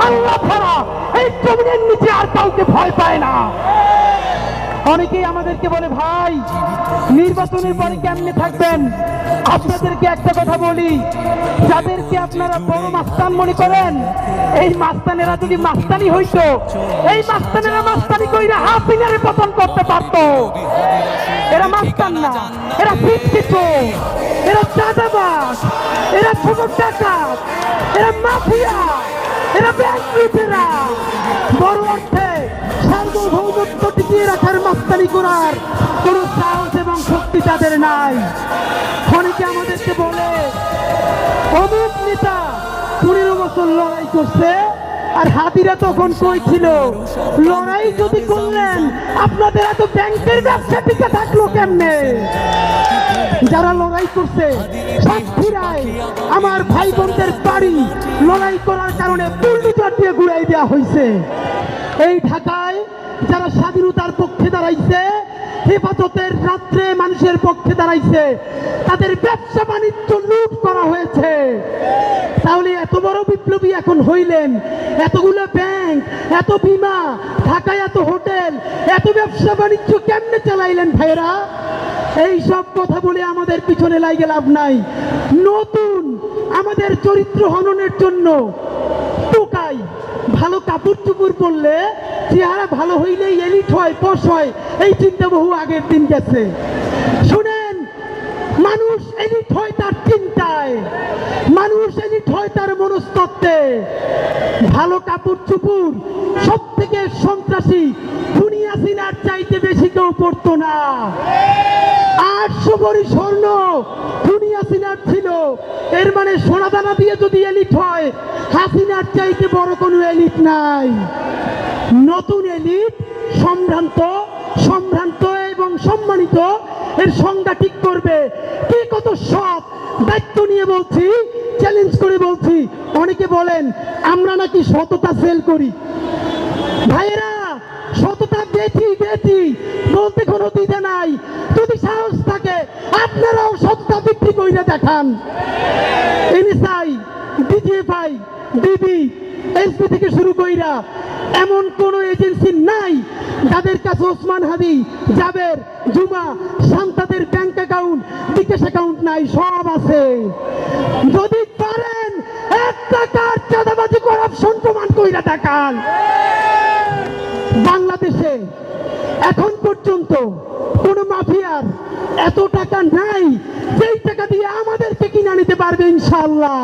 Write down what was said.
আল্লাহ ছাড়া এই জমিনের নিচে আর কাউকে ভয় পায় না। অনেকেই আমাদেরকে বলে, ভাই নির্বাচনের পরে কেমনে থাকবেন? আপনাদেরকে একটা কথা বলি, যাদেরকে আপনারা বড় মাস্তান মনে করেন, এই মাস্তানেরা যদি মাস্তানি হইতো, এই মাস্তানেরা মাস্তানি কইরা হাসিনারে পতন করতে পারতো। এরা মাস্তান না, এরা শিক্ষিত, এরা চাঁদাবাজ, এরা ছোট ডাকাত, এরা মাফিয়া, এরা ব্যাংক লুটেরা। বড় অর্থে সার্বভৌমত্ব টিকিয়ে রাখার মাস্তানি করার কোন সাহস এবং শক্তি তাদের নাই। অনেকে আমাদেরকে বলে, অমুক নেতা 15 বছর লড়াই করছে, আর হাতিরা তখন কই ছিল? লড়াই যদি করলেন, আপনাদের এত ব্যাংকের ব্যবসা টিকে থাকলো কেমনে? যারা লড়াই করছে সাতক্ষীরায় আমার ভাই বোনদের বাড়ি লড়াই করার কারণে বুলডোজার দিয়ে ঘুরাই দেওয়া হয়েছে। এই ঢাকায় যারা স্বাধীনতার পক্ষে দাঁড়াইছে, হেফাজতের রাত্রে মানুষের পক্ষে দাঁড়াইছে, তাদের ব্যবসা বাণিজ্য লুট করা হয়েছে। তাহলে এত বড় বিপ্লবী এখন হইলেন, এতগুলো ব্যাংক, এত বিমা, ঢাকায় এত হোটেল, এত ব্যবসা বাণিজ্য কেমনে চালাইলেন ভাইরা? এই সব কথা বলে আমাদের পিছনে লাগে লাভ নাই। নতুন আমাদের চরিত্র হননের জন্য টোকাই, ভালো কাপড় চুপড় পরলে চেহারা ভালো হইলেই এলিট হয়, পশ হয়, এই চিন্তা বহু আগের দিন গেছে। শুনেন, মানুষ এলিট হয় তার চিন্তায়, মানুষ এলিট হয় তার মনস্তত্ত্বে। ভালো কাপড় চুপড় সব থেকে সন্ত্রাসী দুনিয়া সিনার চাইতে বেশি কেউ পড়তো না। 800 ভরি স্বর্ণ দুনিয়া সিনার ছিল, এর মানে সোনাদানা দিয়ে যদি এলিট হয়, হাসিনার চাইতে বড় কোনো এলিট নাই। নতুন এলিট সম্ভ্রান্ত, সম্ভ্রান্ত এবং সম্মানিত, এর সংজ্ঞা ঠিক করবে। কে কত সৎ, দায়িত্ব নিয়ে বলছি, চ্যালেঞ্জ করে বলছি। অনেকে বলেন আমরা নাকি সততা সেল করি। ভাইয়েরা, সততা বেচি বেচি বলতে কোনো দ্বিধা নাই। যদি সাহস থাকে আপনারাও সততা বিক্রি করে দেখান। এনএসআই, ডিজিএফআই, ডিবি, এসপি থেকে শুরু কইরা এমন কোন এজেন্সি নাই যাদের কাছে ওসমান হাদি, জাবের, জুমা, শান্তাদের ব্যাংক অ্যাকাউন্ট, বিকাশ অ্যাকাউন্ট নাই, সব আছে। যদি পারেন 1 টাকার চাঁদাবাজি করাপশন প্রমাণ কইরা দেখান। বাংলাদেশে এখন পর্যন্ত কোন মাফিয়ার এত টাকা নাই যেই টাকা দিয়ে আমাদেরকে কিনা নিতে পারবে ইনশাআল্লাহ।